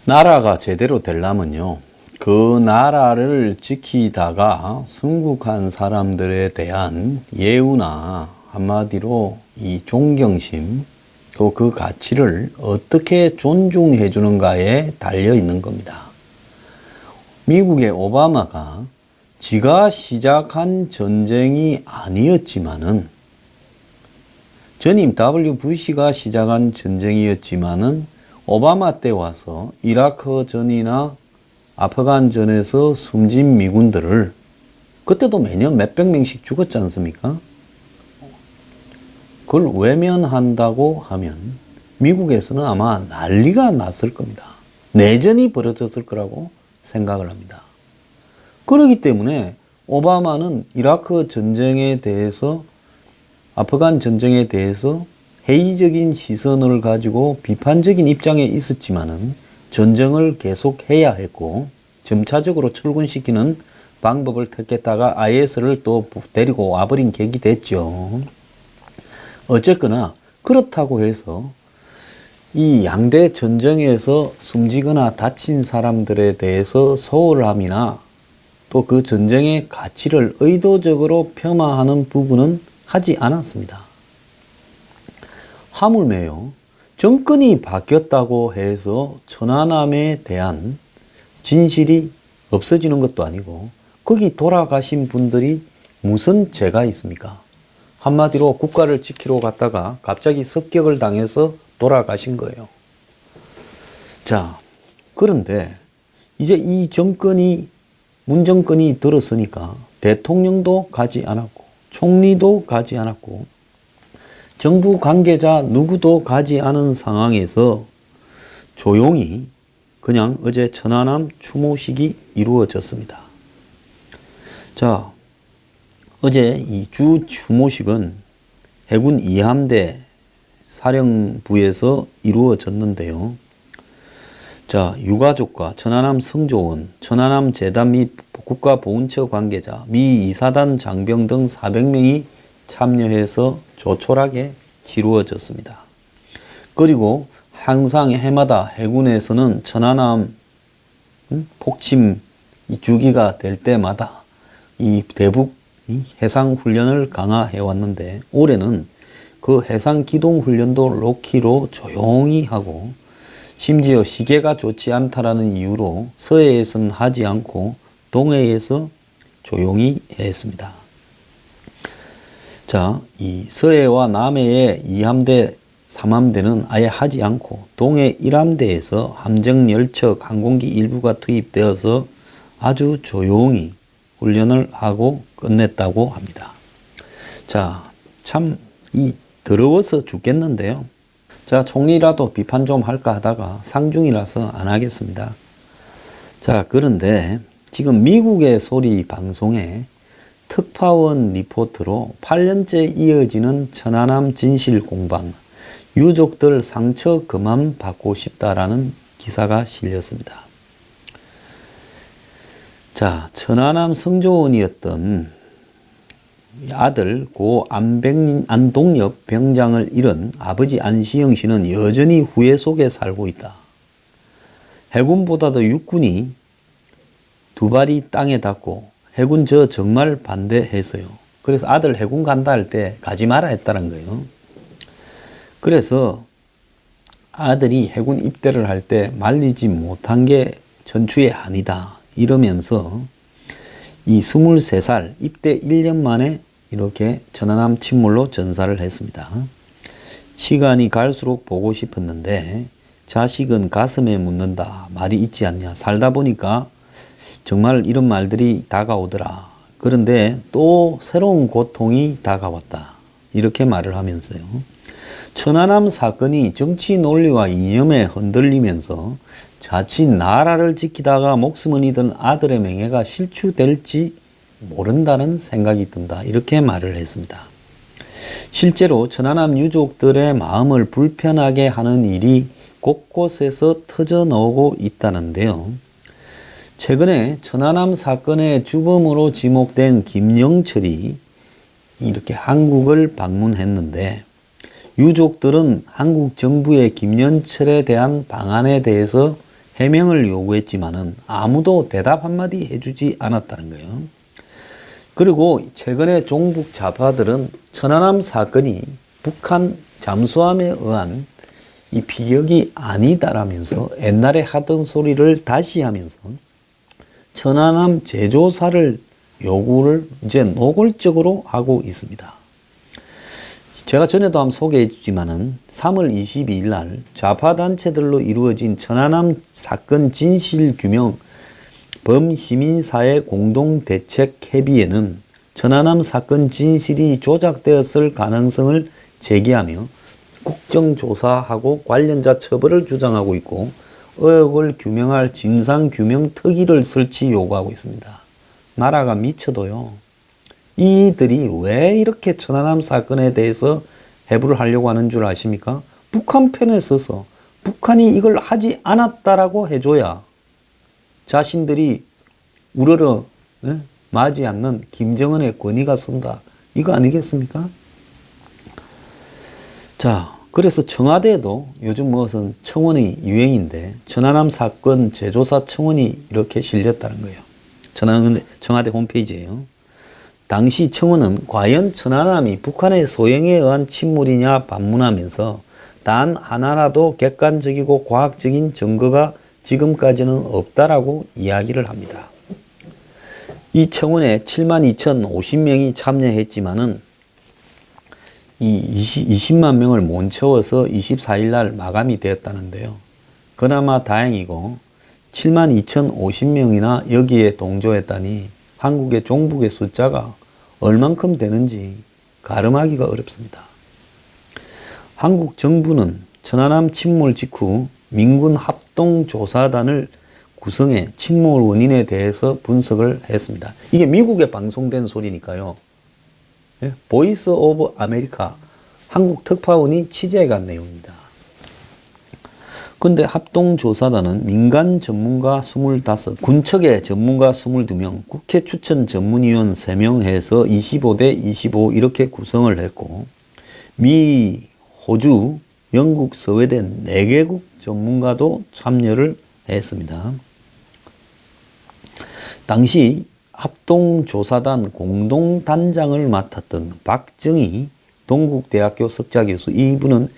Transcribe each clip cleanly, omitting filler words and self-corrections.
나라가 제대로 되려면요, 그 나라를 지키다가 승국한 사람들에 대한 예우나 한마디로 이 존경심, 또 그 가치를 어떻게 존중해 주는가에 달려 있는 겁니다. 미국의 오바마가 지가 시작한 전쟁이 아니었지만은, 전임 W 부시가 시작한 전쟁이었지만은 오바마 때 와서 이라크전이나 아프간전에서 숨진 미군들을, 그때도 매년 몇백 명씩 죽었지 않습니까? 그걸 외면한다고 하면 미국에서는 아마 난리가 났을 겁니다. 내전이 벌어졌을 거라고 생각을 합니다. 그렇기 때문에 오바마는 이라크 전쟁에 대해서, 아프간 전쟁에 대해서 회의적인 시선을 가지고 비판적인 입장에 있었지만은 전쟁을 계속해야 했고 점차적으로 철군시키는 방법을 택했다가 IS를 또 데리고 와버린 계기 됐죠. 어쨌거나 그렇다고 해서 이 양대 전쟁에서 숨지거나 다친 사람들에 대해서 소홀함이나 또 그 전쟁의 가치를 의도적으로 폄하하는 부분은 하지 않았습니다. 하물며요, 정권이 바뀌었다고 해서 천안함에 대한 진실이 없어지는 것도 아니고 거기 돌아가신 분들이 무슨 죄가 있습니까? 한마디로 국가를 지키러 갔다가 갑자기 습격을 당해서 돌아가신 거예요. 자, 그런데 이제 이 정권이, 문정권이 들었으니까 대통령도 가지 않았고 총리도 가지 않았고 정부 관계자 누구도 가지 않은 상황에서 조용히 그냥 어제 천안함 추모식이 이루어졌습니다. 자, 어제 이 주 추모식은 해군 2함대 사령부에서 이루어졌는데요. 자, 유가족과 천안함 승조원, 천안함 재단 및 국가보훈처 관계자, 미 2사단 장병 등 400명이 참여해서 조촐하게 치루어졌습니다. 그리고 항상 해마다 해군에서는 천안함 폭침 주기가 될 때마다 이 대북 해상 훈련을 강화해 왔는데 올해는 그 해상 기동 훈련도 로키로 조용히 하고 심지어 시계가 좋지 않다라는 이유로 서해에서는 하지 않고 동해에서 조용히 했습니다. 자, 이 서해와 남해의 2함대, 3함대는 아예 하지 않고 동해 1함대에서 함정, 열척, 항공기 일부가 투입되어서 아주 조용히 훈련을 하고 끝냈다고 합니다. 자, 참 더러워서 죽겠는데요. 자, 총리라도 비판 좀 할까 하다가 상중이라서 안 하겠습니다. 자, 그런데 지금 미국의 소리 방송에 특파원 리포트로 8년째 이어지는 천안함 진실 공방, 유족들 상처 그만 받고 싶다라는 기사가 실렸습니다. 자, 천안함 승조원이었던 아들 고 안동엽 병장을 잃은 아버지 안시영 씨는 여전히 후회 속에 살고 있다. 해군보다도 육군이 두 발이 땅에 닿고 해군 저 정말 반대했어요. 그래서 아들 해군 간다 할 때 가지 마라 했다는 거예요. 그래서 아들이 해군 입대를 할 때 말리지 못한 게 전추의 한이다 이러면서 이 23살 입대 1년 만에 이렇게 천안함 침몰로 전사를 했습니다. 시간이 갈수록 보고 싶었는데 자식은 가슴에 묻는다 말이 있지 않냐. 살다 보니까 정말 이런 말들이 다가오더라. 그런데 또 새로운 고통이 다가왔다. 이렇게 말을 하면서요. 천안함 사건이 정치 논리와 이념에 흔들리면서 자칫 나라를 지키다가 목숨을 잃은 아들의 명예가 실추될지 모른다는 생각이 든다. 이렇게 말을 했습니다. 실제로 천안함 유족들의 마음을 불편하게 하는 일이 곳곳에서 터져 나오고 있다는데요. 최근에 천안함 사건의 주범으로 지목된 김영철이 이렇게 한국을 방문했는데 유족들은 한국 정부의 김영철에 대한 방안에 대해서 해명을 요구했지만은 아무도 대답 한마디 해주지 않았다는 거예요. 그리고 최근에 종북 좌파들은 천안함 사건이 북한 잠수함에 의한 이 피격이 아니다라면서 옛날에 하던 소리를 다시 하면서 천안함 재조사를 요구를 이제 노골적으로 하고 있습니다. 제가 전에도 한번 소개해 주지만은 3월 22일 날 좌파 단체들로 이루어진 천안함 사건 진실 규명 범시민사회 공동대책 협의회는 천안함 사건 진실이 조작되었을 가능성을 제기하며 국정조사하고 관련자 처벌을 주장하고 있고 의혹을 규명할 진상규명특위를 설치 요구하고 있습니다. 나라가 미쳐도요. 이들이 왜 이렇게 천안함 사건에 대해서 해부를 하려고 하는 줄 아십니까? 북한 편에 서서 북한이 이걸 하지 않았다라고 해줘야 자신들이 우러러 맞지 않는 김정은의 권위가 선다. 이거 아니겠습니까? 자, 그래서 청와대도 요즘 무슨 청원이 유행인데 천안함 사건 재조사 청원이 이렇게 실렸다는 거예요. 청와대 홈페이지에요. 당시 청원은 과연 천안함이 북한의 소행에 의한 침몰이냐 반문하면서 단 하나라도 객관적이고 과학적인 증거가 지금까지는 없다라고 이야기를 합니다. 이 청원에 72,050명이 참여했지만은 이 20만 명을 못 채워서 24일 날 마감이 되었다는데요. 그나마 다행이고 72,050명이나 여기에 동조했다니 한국의 종북의 숫자가 얼만큼 되는지 가름하기가 어렵습니다. 한국 정부는 천안함 침몰 직후 민군 합동조사단을 구성해 침몰 원인에 대해서 분석을 했습니다. 이게 미국에 방송된 소리니까요. 보이스 오브 아메리카 한국 특파원이 취재해간 내용입니다. 그런데 합동조사단은 민간 전문가 25, 군척의 전문가 22명, 국회 추천 전문위원 3명 해서 25대 25 이렇게 구성을 했고 미, 호주, 영국, 스웨덴 4개국 전문가도 참여를 했습니다. 당시 합동조사단 공동단장을 맡았던 박정희 동국대학교 석좌교수, 이분은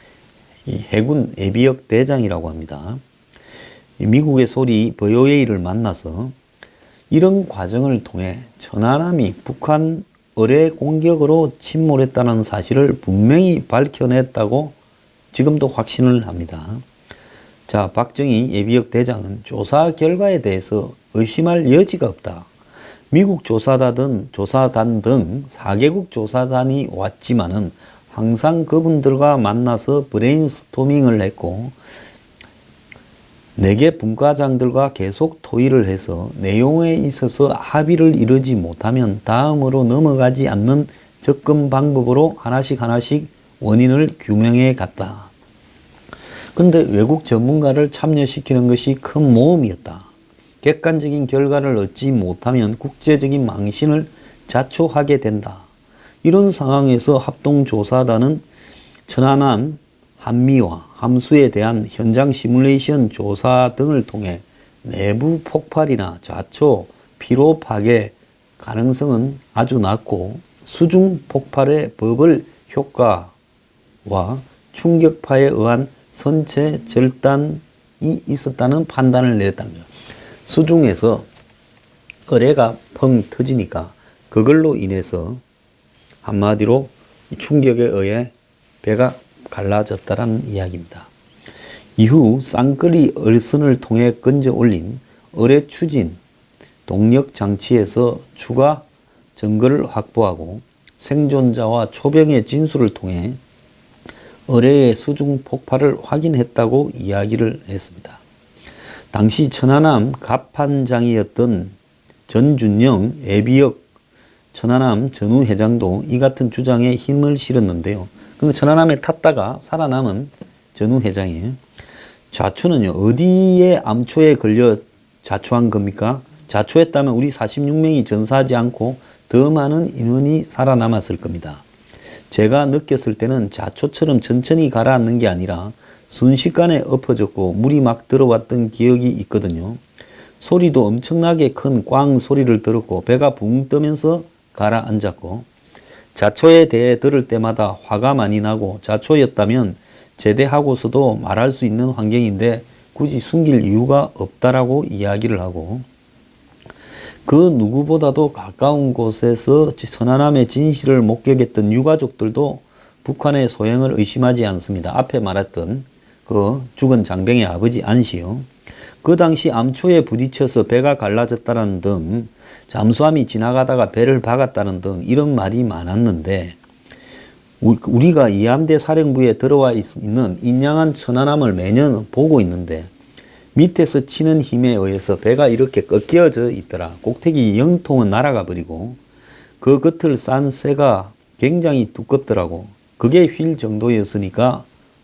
해군 예비역 대장이라고 합니다. 미국의 소리 VOA를 만나서 이런 과정을 통해 천안함이 북한 어뢰 공격으로 침몰했다는 사실을 분명히 밝혀냈다고 지금도 확신을 합니다. 자, 박정희 예비역 대장은 조사 결과에 대해서 의심할 여지가 없다. 미국 조사단 등 4개국 조사단이 왔지만은 항상 그분들과 만나서 브레인스토밍을 했고 4개 분과장들과 계속 토의를 해서 내용에 있어서 합의를 이루지 못하면 다음으로 넘어가지 않는 접근 방법으로 하나씩 원인을 규명해 갔다. 그런데 외국 전문가를 참여시키는 것이 큰 모험이었다. 객관적인 결과를 얻지 못하면 국제적인 망신을 자초하게 된다. 이런 상황에서 합동조사단은 천안함 한미와 함수에 대한 현장 시뮬레이션 조사 등을 통해 내부 폭발이나 좌초, 피로 파괴 가능성은 아주 낮고 수중 폭발의 버블 효과와 충격파에 의한 선체 절단이 있었다는 판단을 내렸다는 거예요. 수중에서 어뢰가 펑 터지니까 그걸로 인해서 한마디로 충격에 의해 배가 갈라졌다는 이야기입니다. 이후 쌍끌이 얼선을 통해 건져 올린 어뢰 추진 동력 장치에서 추가 증거를 확보하고 생존자와 초병의 진술을 통해 어뢰의 수중 폭발을 확인했다고 이야기를 했습니다. 당시 천안함 갑판장이었던 전준영 예비역 천안함 전후 회장도 이 같은 주장에 힘을 실었는데요. 그 천안함에 탔다가 살아남은 전후 회장이에요. 좌초는요, 어디에 암초에 걸려 좌초한 겁니까? 좌초했다면 우리 46명이 전사하지 않고 더 많은 인원이 살아남았을 겁니다. 제가 느꼈을 때는 좌초처럼 천천히 가라앉는 게 아니라 순식간에 엎어졌고 물이 막 들어왔던 기억이 있거든요. 소리도 엄청나게 큰 꽝 소리를 들었고 배가 붕 뜨면서 가라앉았고 자초에 대해 들을 때마다 화가 많이 나고 자초였다면 제대하고서도 말할 수 있는 환경인데 굳이 숨길 이유가 없다라고 이야기를 하고 그 누구보다도 가까운 곳에서 천안함의 진실을 목격했던 유가족들도 북한의 소행을 의심하지 않습니다. 앞에 말했던 그 죽은 장병의 아버지 안씨요. 그 당시 암초에 부딪혀서 배가 갈라졌다는 등 잠수함이 지나가다가 배를 박았다는 등 이런 말이 많았는데 우리가 이함대 사령부에 들어와 있는 인양한 천안함을 매년 보고 있는데 밑에서 치는 힘에 의해서 배가 이렇게 꺾여져 있더라. 꼭대기 영통은 날아가 버리고 그 겉을 싼 쇠가 굉장히 두껍더라고. 그게 휠 정도였으니까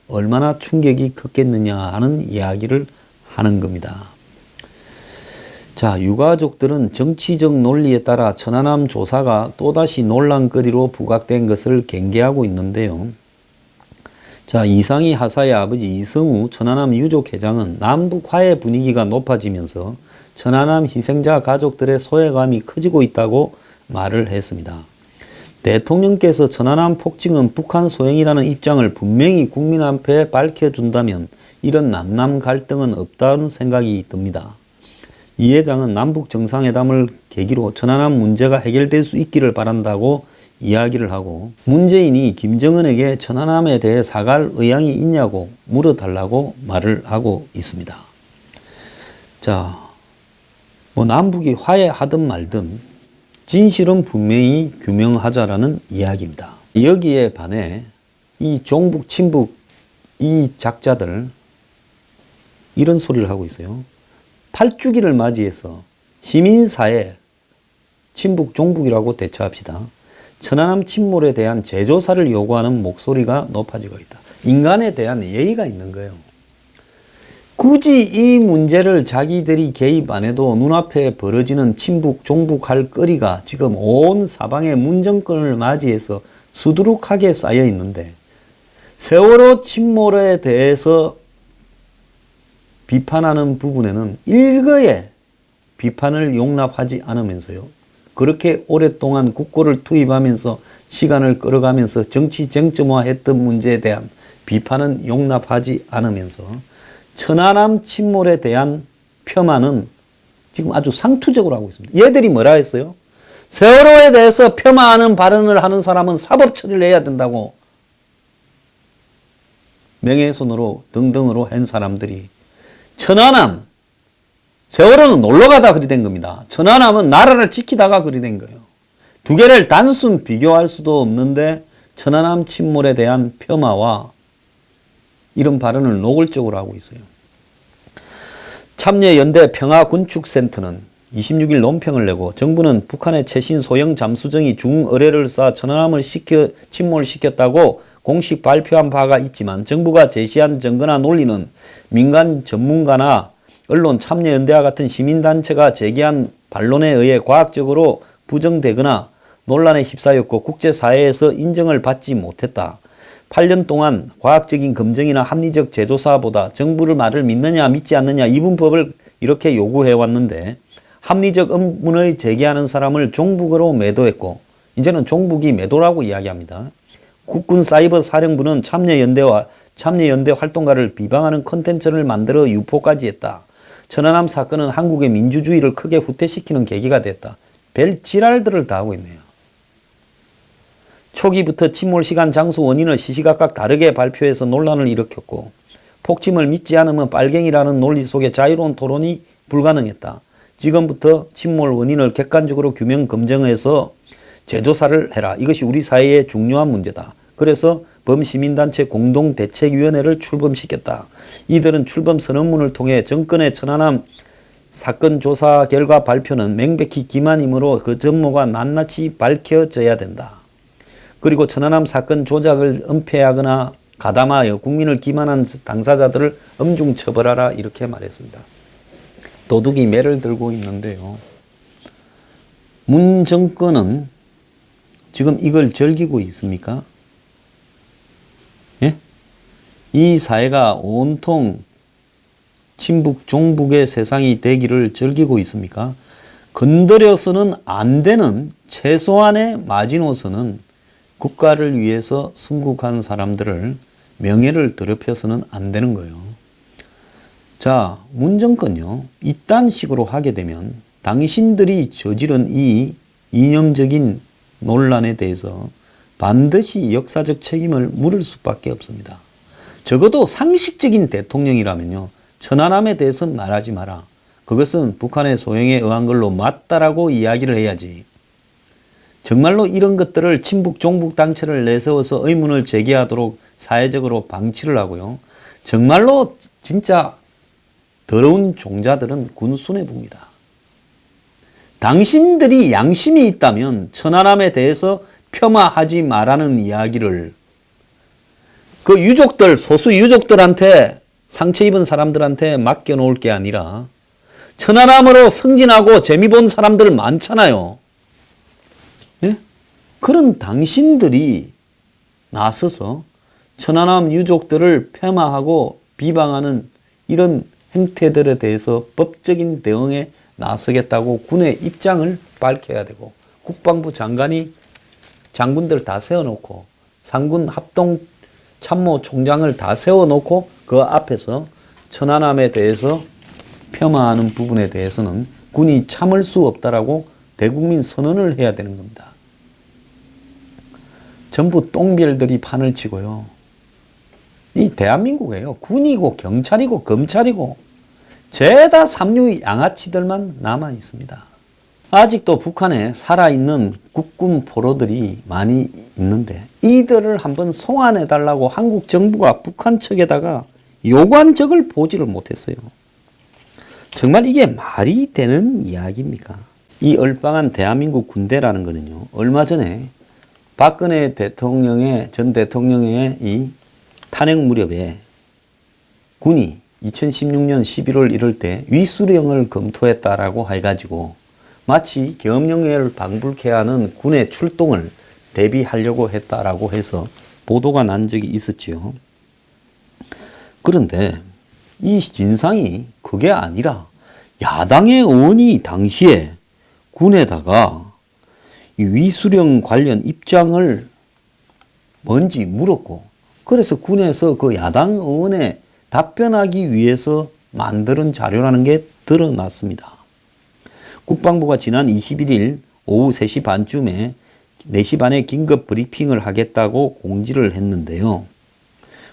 얼마나 충격이 컸겠느냐 하는 이야기를 하는 겁니다. 자, 유가족들은 정치적 논리에 따라 천안함 조사가 또다시 논란거리로 부각된 것을 경계하고 있는데요. 자, 이상희 하사의 아버지 이성우 천안함 유족회장은 남북 화해 분위기가 높아지면서 천안함 희생자 가족들의 소외감이 커지고 있다고 말을 했습니다. 대통령께서 천안함 폭증은 북한 소행이라는 입장을 분명히 국민 앞에 밝혀준다면 이런 남남 갈등은 없다는 생각이 듭니다. 이 회장은 남북 정상회담을 계기로 천안함 문제가 해결될 수 있기를 바란다고 이야기를 하고 문재인이 김정은에게 천안함에 대해 사과할 의향이 있냐고 물어달라고 말을 하고 있습니다. 자, 뭐 남북이 화해하든 말든 진실은 분명히 규명하자라는 이야기입니다. 여기에 반해 이 종북, 친북 이 작자들 이런 소리를 하고 있어요. 8주기를 맞이해서 시민사회 친북, 종북이라고 대처합시다. 천안함 침몰에 대한 재조사를 요구하는 목소리가 높아지고 있다. 인간에 대한 예의가 있는 거예요. 굳이 이 문제를 자기들이 개입 안 해도 눈앞에 벌어지는 친북, 종북할 거리가 지금 온 사방에 문정권을 맞이해서 수두룩하게 쌓여 있는데 세월호 침몰에 대해서 비판하는 부분에는 일거에 비판을 용납하지 않으면서요. 그렇게 오랫동안 국고를 투입하면서 시간을 끌어가면서 정치 쟁점화했던 문제에 대한 비판은 용납하지 않으면서 천안함 침몰에 대한 폄하는 지금 아주 상투적으로 하고 있습니다. 얘들이 뭐라 했어요? 세월호에 대해서 폄하하는 발언을 하는 사람은 사법 처리를 해야 된다고 명예훼손으로 등등으로 한 사람들이 천안함, 세월호는 놀러가다 그리 된 겁니다. 천안함은 나라를 지키다가 그리 된 거예요. 두 개를 단순 비교할 수도 없는데 천안함 침몰에 대한 폄하와 이런 발언을 노골적으로 하고 있어요. 참여연대 평화군축센터는 26일 논평을 내고 정부는 북한의 최신 소형 잠수정이 중어뢰를 쏴 천안함을 침몰시켰다고 공식 발표한 바가 있지만 정부가 제시한 증거나 논리는 민간 전문가나 언론 참여연대와 같은 시민단체가 제기한 반론에 의해 과학적으로 부정되거나 논란에 휩싸였고 국제사회에서 인정을 받지 못했다. 8년 동안 과학적인 검증이나 합리적 재조사보다 정부를 말을 믿느냐 믿지 않느냐 이분법을 이렇게 요구해왔는데 합리적 의문을 제기하는 사람을 종북으로 매도했고 이제는 종북이 매도라고 이야기합니다. 국군사이버사령부는 참여연대 활동가를 비방하는 콘텐츠를 만들어 유포까지 했다. 천안함 사건은 한국의 민주주의를 크게 후퇴시키는 계기가 됐다. 별 지랄들을 다 하고 있네요. 초기부터 침몰 시간, 장소, 원인을 시시각각 다르게 발표해서 논란을 일으켰고 폭침을 믿지 않으면 빨갱이라는 논리 속에 자유로운 토론이 불가능했다. 지금부터 침몰 원인을 객관적으로 규명 검증해서 재조사를 해라. 이것이 우리 사회의 중요한 문제다. 그래서 범시민단체 공동대책위원회를 출범시켰다. 이들은 출범 선언문을 통해 정권의 천안함 사건 조사 결과 발표는 명백히 기만이므로 그 전모가 낱낱이 밝혀져야 된다. 그리고 천안함 사건 조작을 은폐하거나 가담하여 국민을 기만한 당사자들을 엄중 처벌하라 이렇게 말했습니다. 도둑이 매를 들고 있는데요. 문 정권은 지금 이걸 즐기고 있습니까? 예? 이 사회가 온통 친북 종북의 세상이 되기를 즐기고 있습니까? 건드려서는 안 되는 최소한의 마지노선은 국가를 위해서 순국한 사람들을 명예를 더럽혀서는 안 되는 거예요. 자, 문정권요. 이딴 식으로 하게 되면 당신들이 저지른 이 이념적인 논란에 대해서 반드시 역사적 책임을 물을 수밖에 없습니다. 적어도 상식적인 대통령이라면요. 천안함에 대해서는 말하지 마라. 그것은 북한의 소행에 의한 걸로 맞다라고 이야기를 해야지. 정말로 이런 것들을 친북 종북 단체를 내세워서 의문을 제기하도록 사회적으로 방치를 하고요. 정말로 진짜 더러운 종자들은 군순회 봅니다. 당신들이 양심이 있다면 천안함에 대해서 폄하하지 말라는 이야기를 그 유족들, 소수 유족들한테 상처 입은 사람들한테 맡겨놓을 게 아니라 천안함으로 승진하고 재미 본 사람들 많잖아요. 예? 그런 당신들이 나서서 천안함 유족들을 폄하하고 비방하는 이런 행태들에 대해서 법적인 대응에 나서겠다고 군의 입장을 밝혀야 되고 국방부 장관이 장군들 다 세워놓고 상군 합동 참모 총장을 다 세워놓고 그 앞에서 천안함에 대해서 폄하하는 부분에 대해서는 군이 참을 수 없다라고 대국민 선언을 해야 되는 겁니다. 전부 똥별들이 판을 치고요. 이 대한민국이에요. 군이고 경찰이고 검찰이고 죄다 삼류 양아치들만 남아 있습니다. 아직도 북한에 살아있는 국군 포로들이 많이 있는데 이들을 한번 송환해달라고 한국 정부가 북한 측에다가 요구한 적을 보지를 못했어요. 정말 이게 말이 되는 이야기입니까? 이 얼빵한 대한민국 군대라는 거는요. 얼마 전에 박근혜 전 대통령의 이 탄핵 무렵에 군이 2016년 11월 이럴 때 위수령을 검토했다라고 해가지고 마치 계엄령을 방불케 하는 군의 출동을 대비하려고 했다라고 해서 보도가 난 적이 있었지요. 그런데 이 진상이 그게 아니라 야당의 의원이 당시에 군에다가 이 위수령 관련 입장을 뭔지 물었고 그래서 군에서 그 야당 의원에 답변하기 위해서 만드는 자료라는 게 드러났습니다. 국방부가 지난 21일 오후 3시 반쯤에 4시 반에 긴급 브리핑을 하겠다고 공지를 했는데요.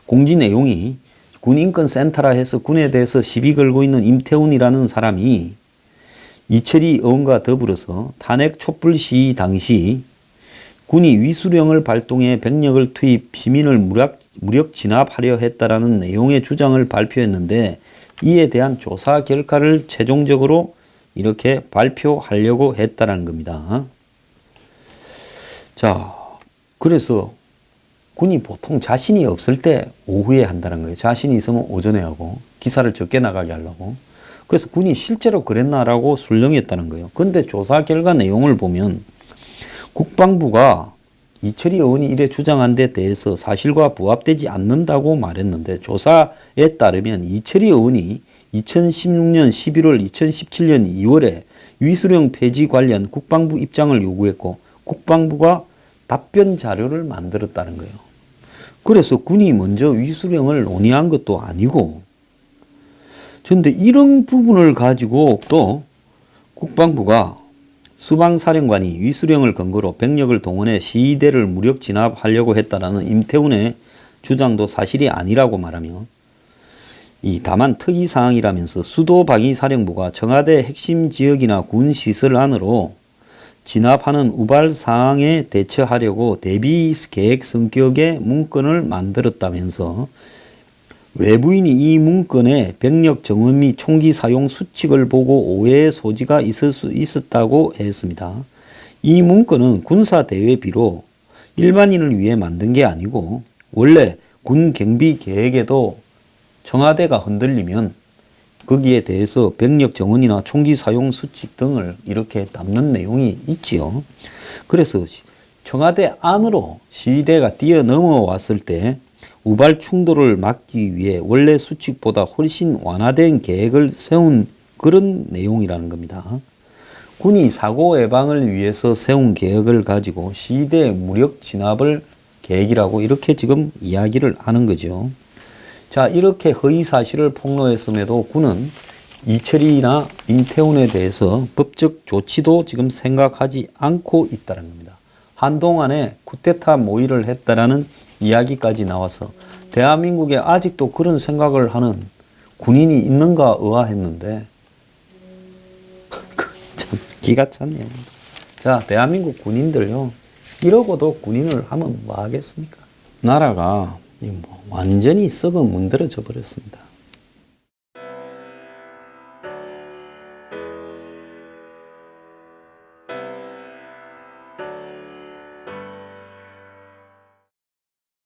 공지 내용이 군인권센터라 해서 군에 대해서 시비 걸고 있는 임태훈이라는 사람이 이철희 의원과 더불어서 탄핵 촛불 시위 당시 군이 위수령을 발동해 병력을 투입 시민을 무력 진압하려 했다라는 내용의 주장을 발표했는데 이에 대한 조사 결과를 최종적으로 이렇게 발표하려고 했다는 겁니다. 자, 그래서 군이 보통 자신이 없을 때 오후에 한다는 거예요. 자신이 있으면 오전에 하고 기사를 적게 나가게 하려고. 그래서 군이 실제로 그랬나라고 술렁했다는 거예요. 근데 조사 결과 내용을 보면 국방부가 이철희 의원이 이래 주장한 데 대해서 사실과 부합되지 않는다고 말했는데 조사에 따르면 이철희 의원이 2016년 11월, 2017년 2월에 위수령 폐지 관련 국방부 입장을 요구했고 국방부가 답변 자료를 만들었다는 거예요. 그래서 군이 먼저 위수령을 논의한 것도 아니고 그런데 이런 부분을 가지고 또 국방부가 수방사령관이 위수령을 근거로 병력을 동원해 시위대를 무력 진압하려고 했다라는 임태훈의 주장도 사실이 아니라고 말하며 다만 특이사항이라면서 수도방위사령부가 청와대 핵심 지역이나 군 시설 안으로 진압하는 우발 사항에 대처하려고 대비 계획 성격의 문건을 만들었다면서 외부인이 이 문건에 병력 정원 및 총기 사용 수칙을 보고 오해의 소지가 있을 수 있었다고 했습니다. 이 문건은 군사 대회비로 일반인을 위해 만든 게 아니고 원래 군 경비 계획에도 청와대가 흔들리면 거기에 대해서 병력 정원이나 총기 사용 수칙 등을 이렇게 담는 내용이 있지요. 그래서 청와대 안으로 시위대가 뛰어넘어왔을 때 우발 충돌을 막기 위해 원래 수칙보다 훨씬 완화된 계획을 세운 그런 내용이라는 겁니다. 군이 사고 예방을 위해서 세운 계획을 가지고 시대 무력 진압을 계획이라고 이렇게 지금 이야기를 하는 거죠. 자, 이렇게 허위 사실을 폭로했음에도 군은 이철이나 임태훈에 대해서 법적 조치도 지금 생각하지 않고 있다는 겁니다. 한동안에 쿠데타 모의를 했다라는 이야기까지 나와서 대한민국에 아직도 그런 생각을 하는 군인이 있는가 의아했는데 참 기가 찼네요. 자, 대한민국 군인들요, 이러고도 군인을 하면 뭐 하겠습니까? 나라가 완전히 썩어 문드러져 버렸습니다.